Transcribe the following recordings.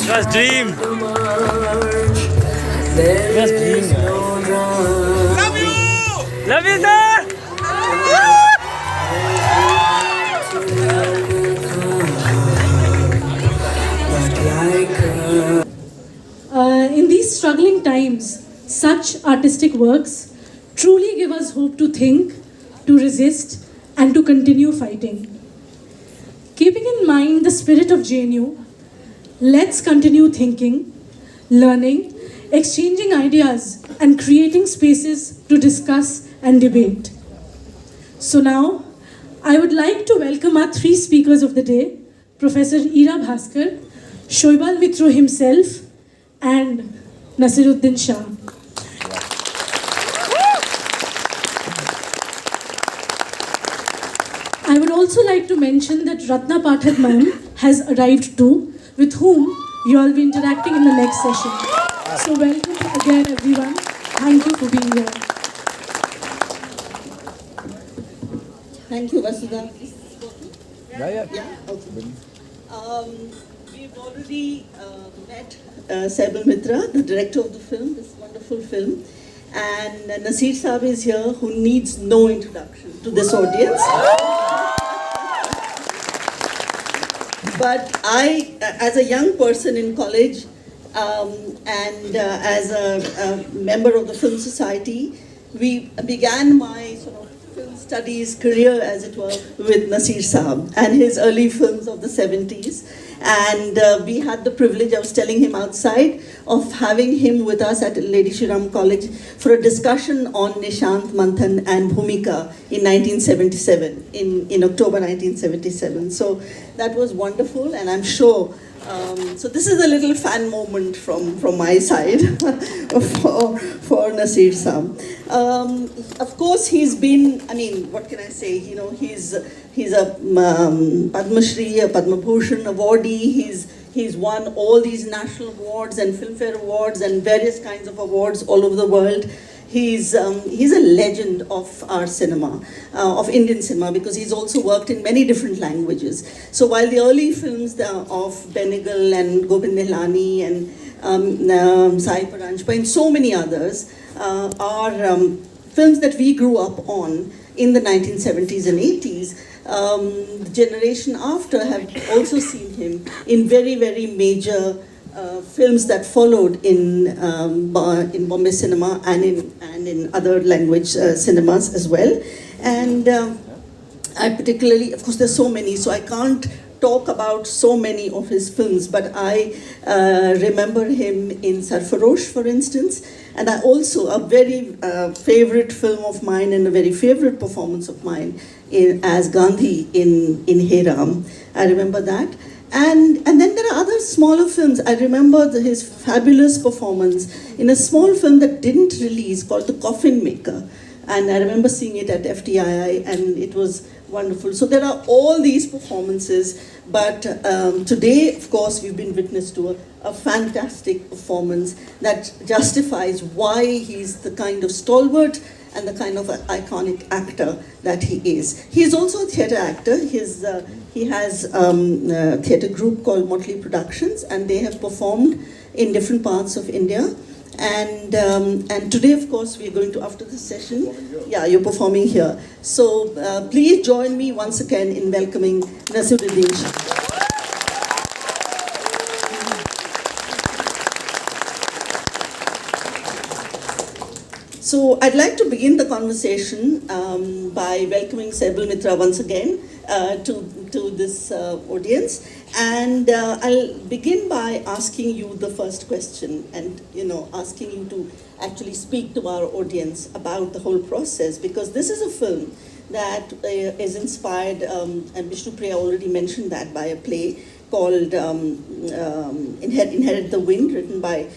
was dream. It was dream. Love you! Love you, sir. In these struggling times, such artistic works truly give us hope to think, to resist, and to continue fighting. Keeping in mind the spirit of JNU, let's continue thinking, learning, exchanging ideas, and creating spaces to discuss and debate. So now, I would like to welcome our three speakers of the day, Professor Ira Bhaskar, Shoibal Mitro himself, and Naseeruddin Shah. I would also like to mention that Ratna Pathak ma'am has arrived too, with whom you all will be interacting in the next session. So welcome again everyone. Thank you for being here. Thank you, Vasudha. Yeah. Okay. We've already met Saibal Mitra, the director of the film, this wonderful film. And Nasir Saab is here, who needs no introduction to this audience. But I, as a young person in college and as a member of the Film Society, we began my sort of film studies career, as it were, with Nasir Saab and his early films of the 70s. And we had the privilege, I was telling him outside, of having him with us at Lady Shri Ram College for a discussion on Nishant, Manthan and Bhumika in 1977, in October 1977. So that was wonderful, and I'm sure, so this is a little fan moment from my side for Nasir Saab. Of course, he's been, I mean, what can I say, you know, he's a Padma Shri, a Padma Bhushan awardee. He's won all these national awards and Filmfare awards and various kinds of awards all over the world. He's a legend of our cinema, of Indian cinema, because he's also worked in many different languages. So while the early films of Benegal and Govind Nihlani and Sai Paranjpa and so many others are films that we grew up on in the 1970s and 80s. The generation after have also seen him in very, very major films that followed in Bombay cinema and in other language cinemas as well. And I particularly, of course, there's so many, so I can't talk about so many of his films, but I remember him in Sarfarosh, for instance, and I also, a very favorite film of mine and a very favorite performance of mine as Gandhi in Hey Ram. I remember that. And then there are other smaller films. I remember his fabulous performance in a small film that didn't release called The Coffin Maker. And I remember seeing it at FTII, and it was wonderful. So there are all these performances, but today, of course, we've been witness to a fantastic performance that justifies why he's the kind of stalwart and the kind of iconic actor that he is. He is also a theatre actor. He has a theatre group called Motley Productions, and they have performed in different parts of India. And today, of course, we're going to, after this session, yeah, you're performing here. So please join me once again in welcoming Naseeruddin Shah. So I'd like to begin the conversation by welcoming Saibal Mitra once again to this audience. And I'll begin by asking you the first question and, asking you to actually speak to our audience about the whole process, because this is a film that is inspired, and Vishnu Priya already mentioned that, by a play called Inherit the Wind, written by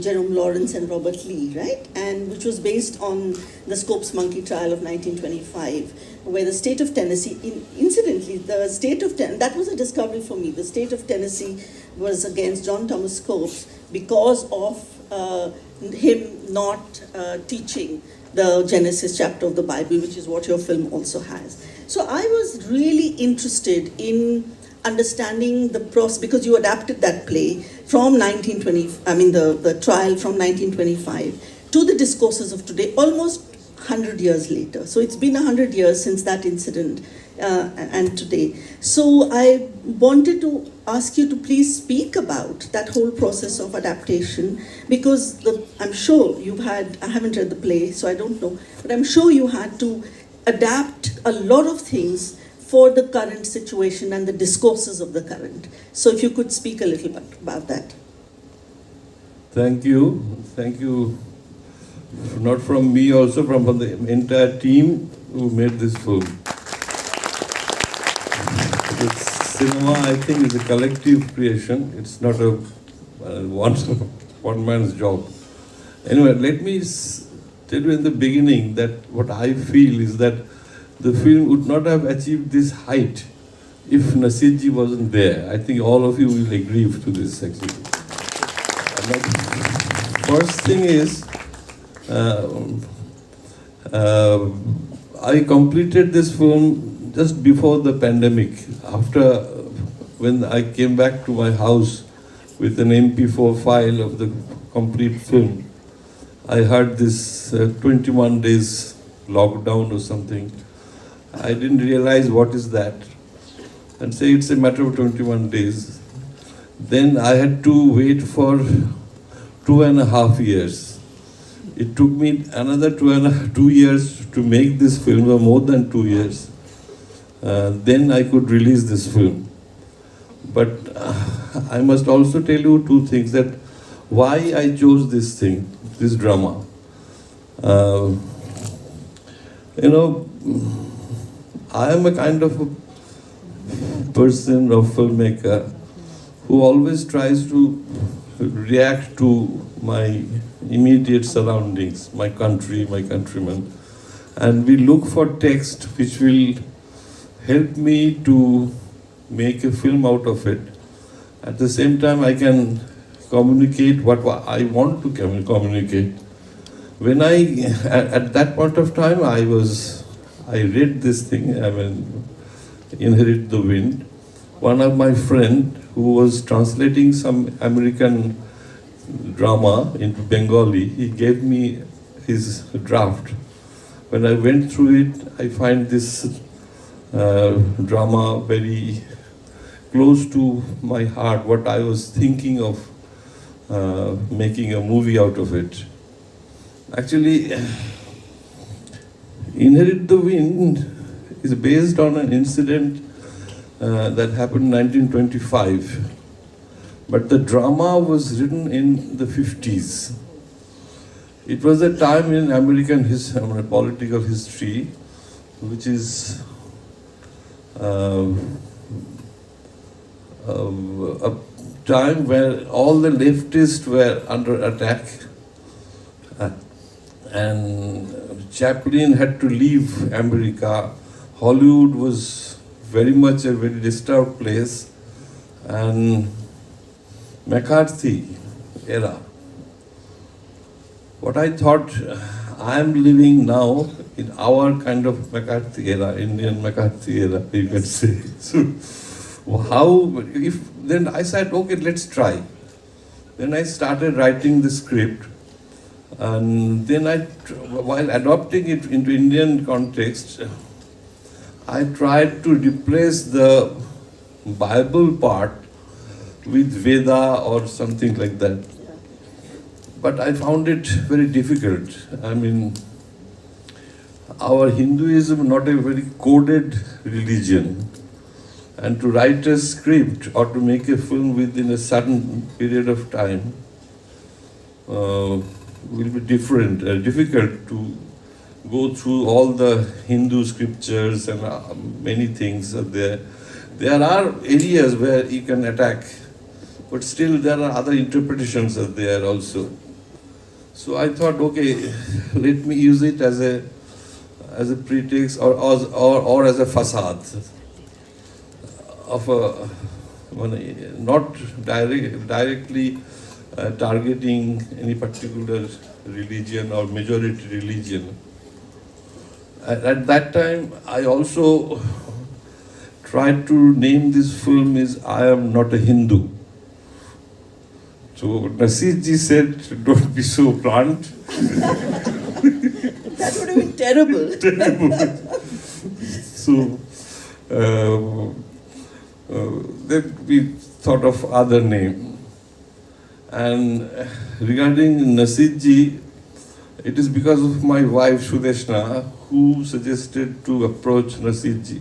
Jerome Lawrence and Robert Lee, right? And which was based on the Scopes Monkey trial of 1925, where the state of Tennessee, incidentally, the state of Tennessee, that was a discovery for me. The state of Tennessee was against John Thomas Scopes because of him not teaching the Genesis chapter of the Bible, which is what your film also has. So I was really interested in understanding the process, because you adapted that play from 1920, I mean the trial from 1925 to the discourses of today, almost 100 years later. So it's been 100 years since that incident and today. So I wanted to ask you to please speak about that whole process of adaptation, because I'm sure you've had, I haven't read the play, so I don't know, but I'm sure you had to adapt a lot of things for the current situation and the discourses of the current. So if you could speak a little bit about that. Thank you. Thank you. Not from me, also from the entire team who made this film. The cinema, I think, is a collective creation. It's not a one man's job. Anyway, let me tell you in the beginning that what I feel is that the film would not have achieved this height if Naseerji wasn't there. I think all of you will agree to this actually. And first thing is, I completed this film just before the pandemic. After, when I came back to my house with an MP4 file of the complete film, I heard this 21 days lockdown or something. I didn't realize what is that, and say it's a matter of 21 days. Then I had to wait for 2.5 years. It took me another 2 years to make this film, or more than 2 years. Then I could release this film. But I must also tell you two things, that why I chose this thing, this drama. I am a kind of a person or filmmaker who always tries to react to my immediate surroundings, my country, my countrymen. And we look for text which will help me to make a film out of it. At the same time, I can communicate what I want to communicate. When at that point of time, I read this thing, Inherit the Wind. One of my friend who was translating some American drama into Bengali, he gave me his draft. When I went through it, I find this drama very close to my heart, what I was thinking of making a movie out of it. Actually, Inherit the Wind is based on an incident that happened in 1925. But the drama was written in the 50s. It was a time in American political history, which is a time where all the leftists were under attack, and Chaplin had to leave America. Hollywood was very much a very disturbed place, and McCarthy era. What I thought, I am living now in our kind of McCarthy era, Indian McCarthy era, you can say. So then I said, okay, let's try. Then I started writing the script, and then while adopting it into Indian context, I tried to replace the Bible part with Veda or something like that. But I found it very difficult. Our Hinduism is not a very coded religion. And to write a script or to make a film within a certain period of time will be difficult to go through all the Hindu scriptures and many things are there. There are areas where you can attack, but still there are other interpretations are there also. So I thought, okay, let me use it as a pretext or as a facade of not directly targeting any particular religion or majority religion. At that time, I also tried to name this film is I Am Not a Hindu. So Naseerji said, don't be so blunt. That would have been terrible. So then we thought of other name. And regarding Naseerji, it is because of my wife Sudeshna who suggested to approach Naseerji.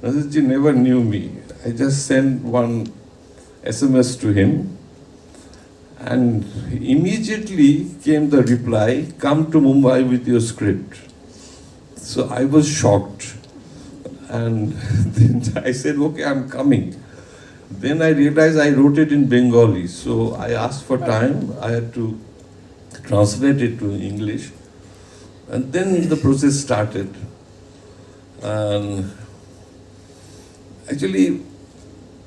Naseerji never knew me. I just sent one SMS to him, and immediately came the reply, come to Mumbai with your script. So I was shocked, and then I said, okay, I'm coming. Then I realized I wrote it in Bengali, so I asked for time. I had to translate it to English, and then the process started. And actually,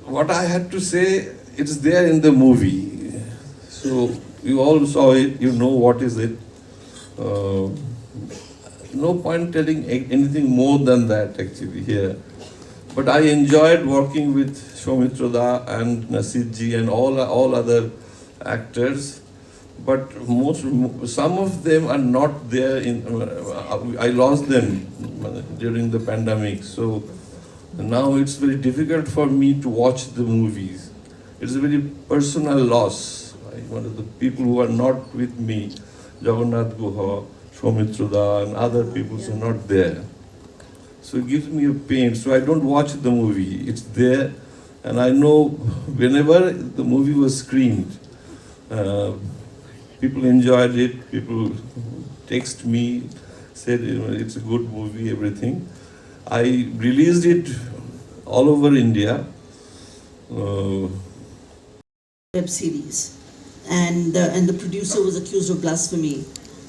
what I had to say, it's there in the movie. So you all saw it, you know what is it. No point telling anything more than that actually here. But I enjoyed working with Soumitra and Naseerji and all other actors. But some of them are not there in. I lost them during the pandemic, so now it's very difficult for me to watch the movies. It's a very personal loss. One of the people who are not with me, Jagannath Guha, Soumitra and other people are not there. So it gives me a pain. So I don't watch the movie. It's there, and I know whenever the movie was screened, people enjoyed it. People text me, said it's a good movie, everything. I released it all over India. Web series, and the producer was accused of blasphemy.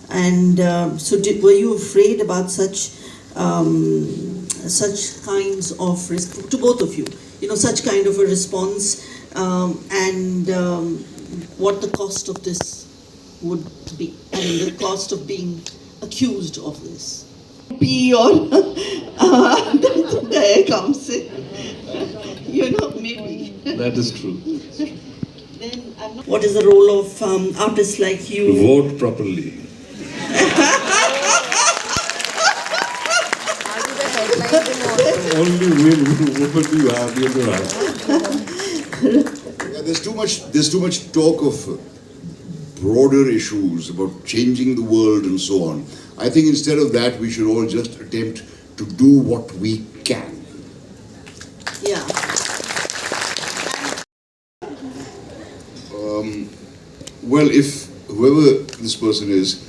And so, were you afraid about such kinds of to both of you? Such kind of a response, and what the cost of this would be, the cost of being accused of this. P or the comes in, maybe. That is true. Then what is the role of artists like you? Vote properly. Only will vote you have There's too much talk of broader issues about changing the world and so on. I think instead of that, we should all just attempt to do what we can. Yeah. Well, if whoever this person is,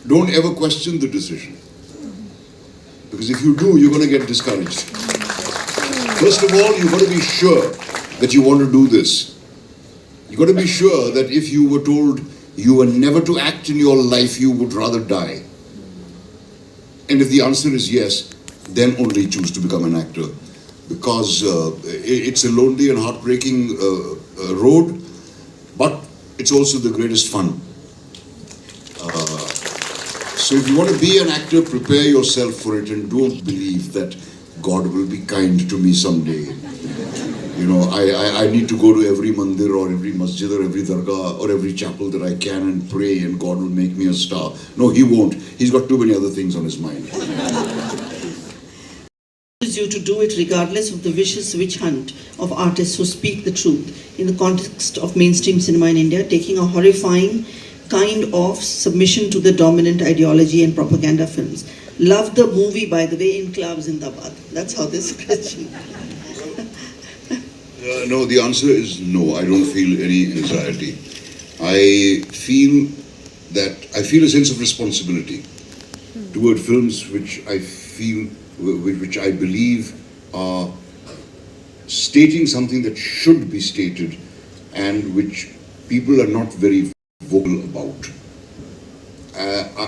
don't ever question the decision. Because if you do, you're going to get discouraged. First of all, you've got to be sure that you want to do this. You've got to be sure that if you were told you were never to act in your life, you would rather die. And if the answer is yes, then only choose to become an actor. Because it's a lonely and heartbreaking road, but it's also the greatest fun. So if you want to be an actor, prepare yourself for it and don't believe that God will be kind to me someday. I need to go to every mandir or every masjid or every dargah or every chapel that I can and pray and God will make me a star. No, He won't. He's got too many other things on His mind. You to do it regardless of the vicious witch hunt of artists who speak the truth in the context of mainstream cinema in India, taking a horrifying kind of submission to the dominant ideology and propaganda films. Love the movie, by the way, Inqilab Zindabad. That's how this question. No, the answer is no. I don't feel any anxiety. I feel a sense of responsibility toward films which I believe are stating something that should be stated and which people are not very vocal about.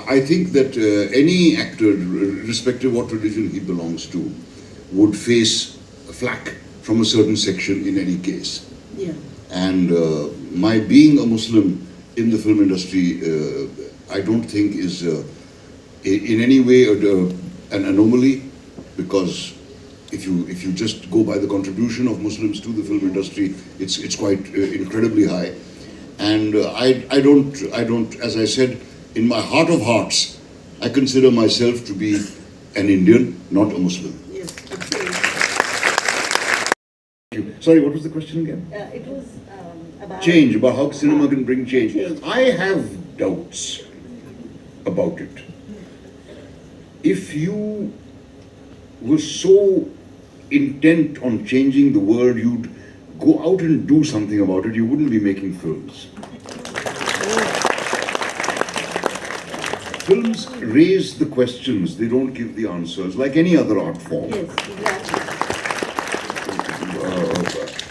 I think that any actor, irrespective of what religion he belongs to, would face flack from a certain section in any case. Yeah. And my being a Muslim in the film industry, I don't think is in any way an anomaly. because if you just go by the contribution of Muslims to the film industry, it's quite incredibly high. And I don't, as I said, in my heart of hearts, I consider myself to be an Indian, not a Muslim. Yes. Sorry, what was the question again? It was about Change, about how cinema can bring change. Change. I have doubts about it. If you were so intent on changing the world, you'd go out and do something about it. You wouldn't be making films. Films raise the questions, they don't give the answers, like any other art form. Yes, exactly.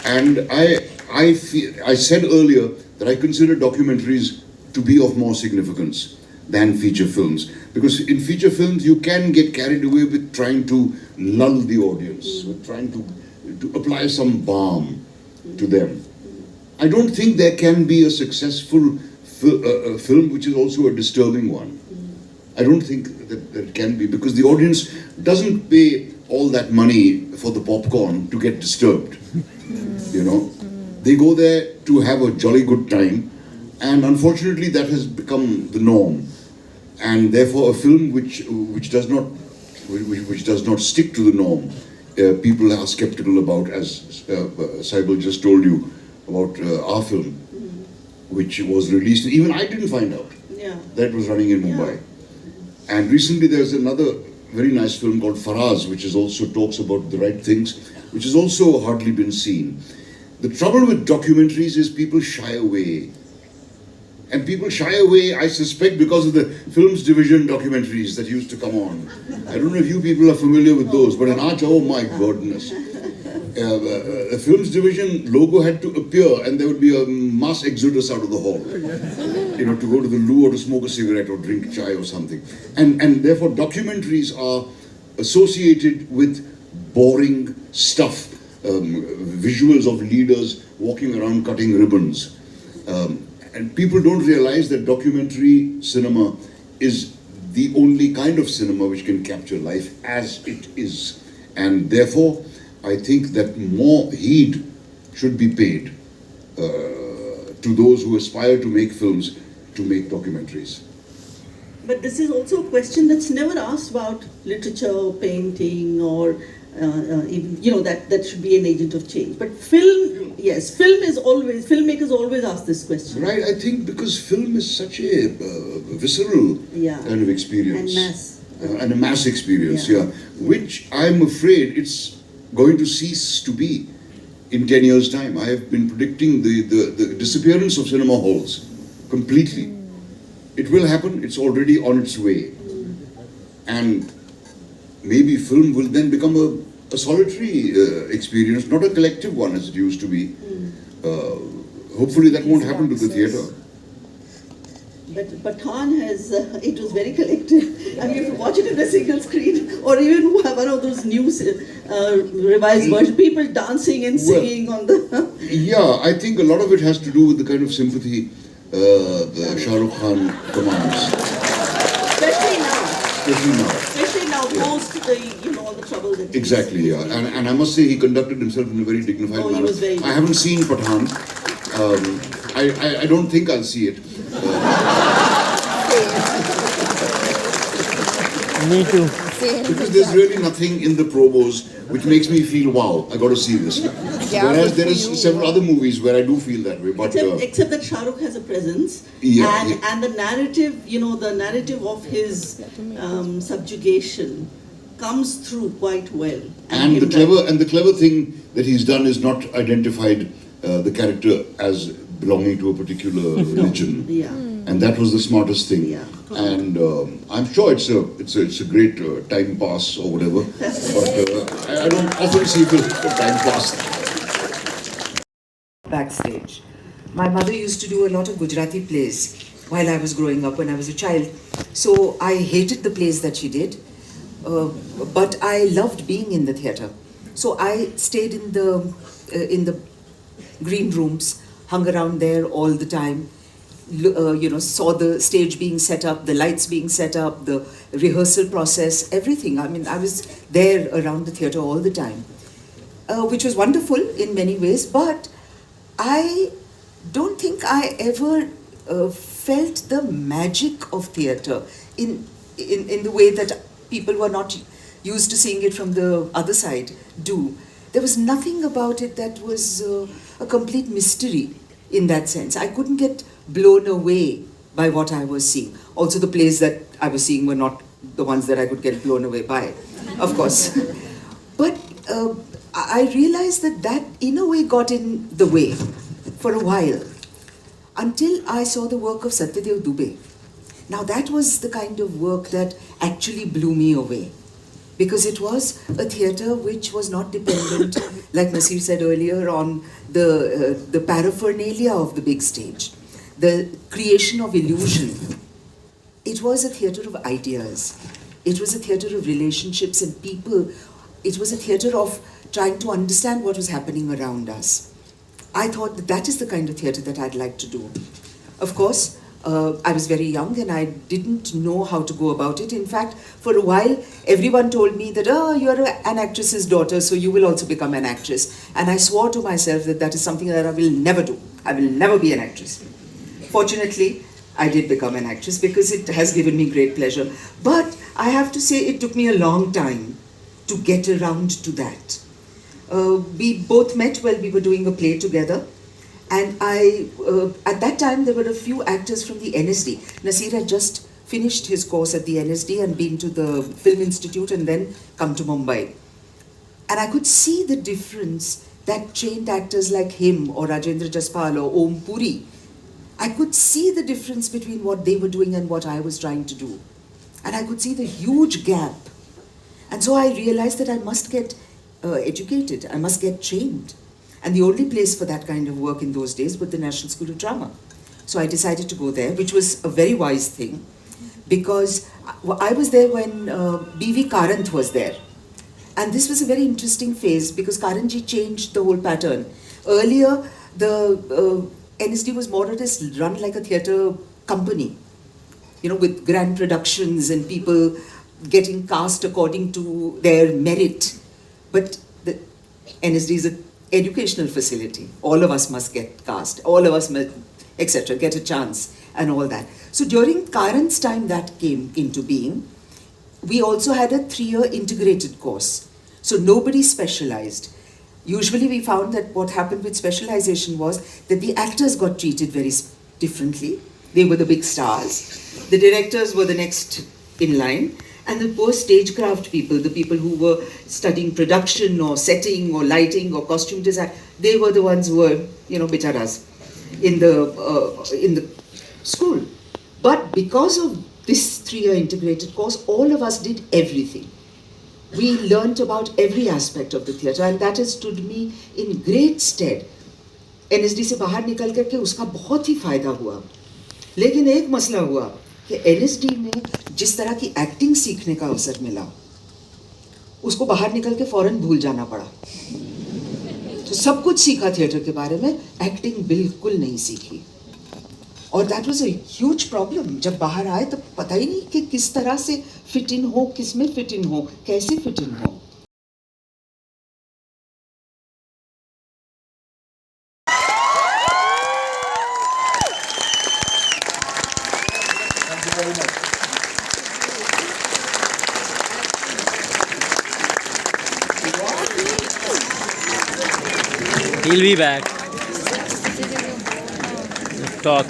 And I said earlier that I consider documentaries to be of more significance than feature films. Because in feature films, you can get carried away with trying to lull the audience, with trying to apply some balm to them. I don't think there can be a successful film which is also a disturbing one. I don't think that it can be, because the audience doesn't pay all that money for the popcorn to get disturbed. You know, they go there to have a jolly good time, and unfortunately that has become the norm. And therefore a film which does not stick to the norm, people are skeptical about, as Saibal just told you about our film, which was released. Even I didn't find out that it was running in Mumbai. And recently there's another very nice film called Faraz, which is also talks about the right things, which has also hardly been seen. The trouble with documentaries is people shy away. And people shy away, I suspect, because of the films division documentaries that used to come on. I don't know if you people are familiar with those, but in Arch, oh my goodness. The films division logo had to appear, and there would be a mass exodus out of the hall. You know, to go to the loo or to smoke a cigarette or drink chai or something. And therefore documentaries are associated with boring stuff. Visuals of leaders walking around cutting ribbons. And people don't realize that documentary cinema is the only kind of cinema which can capture life as it is. And therefore, I think that more heed should be paid to those who aspire to make films, to make documentaries. But this is also a question that's never asked about literature, painting, or even, you know, that should be an agent of change. But film, yes, filmmakers always ask this question. Right, I think because film is such a visceral kind of experience. And mass. And a mass experience, which I'm afraid it's going to cease to be in 10 years' time. I have been predicting the disappearance of cinema halls completely. It will happen, it's already on its way. And maybe film will then become a solitary experience, not a collective one as it used to be. Hopefully that won't happen to the theatre. But Pathan has, it was very collective. I mean, if you watch it in a single screen, or even one of those new revised versions, people dancing and singing on the... Yeah, I think a lot of it has to do with the kind of sympathy Shah Rukh Khan commands. Especially now, post the, all the trouble that... Exactly, yeah. And I must say he conducted himself in a very dignified manner. He was very... I haven't seen Pathan. I don't think I'll see it. Me too. Because there's really nothing in the promos which makes me feel, wow, I got to see this. Whereas there is several other movies where I do feel that way. But except that Shah Rukh has a presence, and the narrative, the narrative of his subjugation comes through quite well. And the clever thing that he's done is not identified the character as belonging to a particular religion. And that was the smartest thing. And I'm sure it's a great time pass or whatever. But I don't often see film for time pass. Backstage. My mother used to do a lot of Gujarati plays while I was growing up when I was a child. So I hated the plays that she did, but I loved being in the theatre. So I stayed in the green rooms, hung around there all the time. saw the stage being set up, the lights being set up, the rehearsal process, everything. I mean, I was there around the theatre all the time, which was wonderful in many ways, but I don't think I ever felt the magic of theatre in the way that people who are not used to seeing it from the other side do. There was nothing about it that was a complete mystery in that sense. I couldn't get blown away by what I was seeing. Also, the plays that I was seeing were not the ones that I could get blown away by, of course. But I realized that in a way got in the way for a while, until I saw the work of Satyadev Dubey. Now that was the kind of work that actually blew me away, because it was a theatre which was not dependent, like Nasir said earlier, on the paraphernalia of the big stage, the creation of illusion. It was a theatre of ideas. It was a theatre of relationships and people. It was a theatre of trying to understand what was happening around us. I thought that is the kind of theatre that I'd like to do. Of course, I was very young and I didn't know how to go about it. In fact, for a while, everyone told me that, oh, you're an actress's daughter, so you will also become an actress. And I swore to myself that that is something that I will never do. I will never be an actress. Fortunately, I did become an actress because it has given me great pleasure. But I have to say it took me a long time to get around to that. We both met while we were doing a play together. And at that time, there were a few actors from the NSD. Nasir had just finished his course at the NSD and been to the Film Institute and then come to Mumbai. And I could see the difference that trained actors like him or Rajendra Jaspal or Om Puri, I could see the difference between what they were doing and what I was trying to do. And I could see the huge gap. And so I realized that I must get educated, I must get trained. And the only place for that kind of work in those days was the National School of Drama. So I decided to go there, which was a very wise thing, because I was there when B.V. Karanth was there. And this was a very interesting phase because Karanji changed the whole pattern. Earlier, the NSD was more or less run like a theatre company, with grand productions and people getting cast according to their merit. But the NSD is an educational facility. All of us must get cast, all of us must, etc., get a chance and all that. So during Karan's time that came into being, we also had a 3-year integrated course. So nobody specialized. Usually we found that what happened with specialization was that the actors got treated very differently. They were the big stars. The directors were the next in line. And the poor stagecraft people, the people who were studying production or setting or lighting or costume design, they were the ones who were, bicharas in the school. But because of this 3-year integrated course, all of us did everything. We learnt about every aspect of the theatre, and that has stood me in great stead. NSD से बाहर निकल करके उसका बहुत ही फायदा हुआ. लेकिन एक मसला हुआ कि NSD में जिस तरह की एक्टिंग सीखने का अवसर मिला, उसको बाहर निकल के फौरन भूल जाना पड़ा. तो सब कुछ सीखा थिएटर के बारे में, एक्टिंग बिल्कुल नहीं सीखी. और that was a huge problem. जब बाहर आए तब पता ही नहीं कि किस तरह से फिट इन हो, किस में फिट इन हो, कैसे फिट इन हो. He'll be back. Talk.